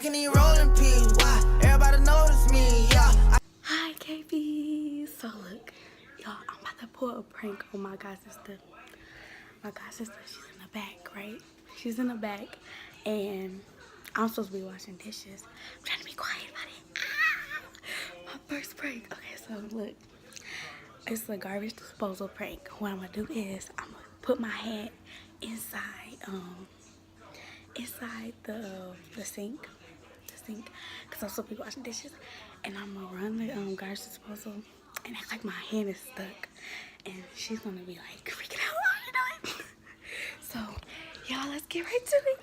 can even roll in peace. Why? Everybody notice me, yeah. Hi, KB. So look, y'all, I'm about to pull a prank on my god sister. My god sister, she's in the back, right? She's in the back, and I'm supposed to be washing dishes. I'm trying to be quiet about it. My first prank. Okay, so look, it's a garbage disposal prank. What I'm gonna do is I'm gonna put my hand inside the sink, because I'm supposed to be washing dishes, and I'm gonna run the garbage disposal and act like my hand is stuck, and she's gonna be like freaking out. You know it. So y'all, let's get right to it.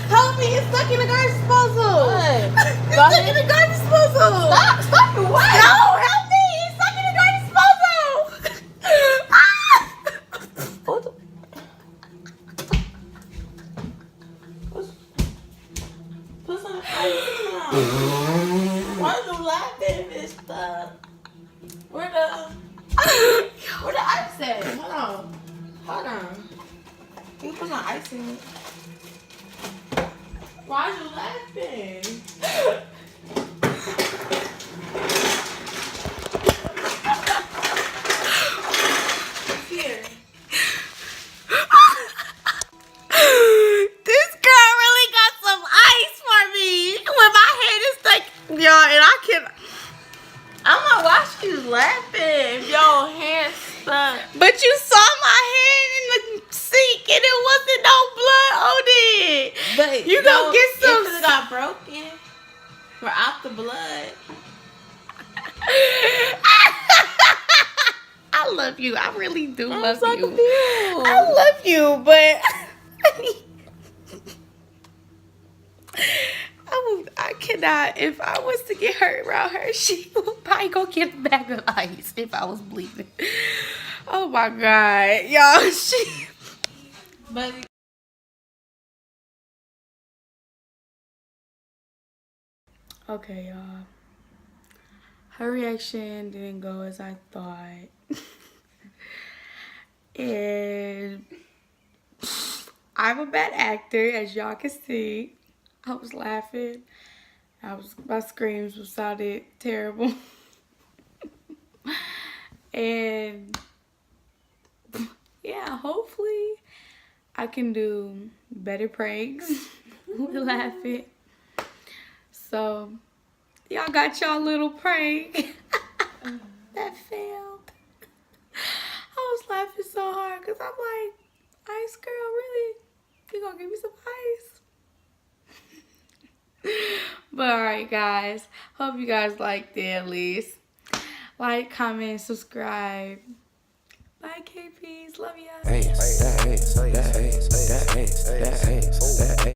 Help me, it's stuck in the garbage disposal. What? It's stuck in the garbage disposal. Stop it, what? No, help me, it's stuck in the garbage disposal. Put some ice on. Why are you laughing if it's stuck? Where the ice at? Hold on. You put some ice in it. Why are you laughing? Here. This girl really got some ice for me when my head is stuck, y'all, and I can. I'm gonna watch you laughing if your hand's stuck. But you saw my hand in the sink and it wasn't no blood on it. But you gonna get some. If it got broken, we're out the blood. I love you. I really do love so you. confused. I love you, but I cannot. If I was to get hurt around her, she would probably go get a bag of ice if I was bleeding. Oh my god, y'all. But okay, y'all. Her reaction didn't go as I thought. And I'm a bad actor, as y'all can see. I was laughing. My screams sounded terrible. And yeah, hopefully I can do better pranks with laughing. So y'all got y'all little prank that failed. I was laughing so hard because I'm like, ice girl, really? You gonna give me some ice? But alright guys, hope you guys liked it at least. Like, comment, subscribe. Bye KPs, love ya. Hey,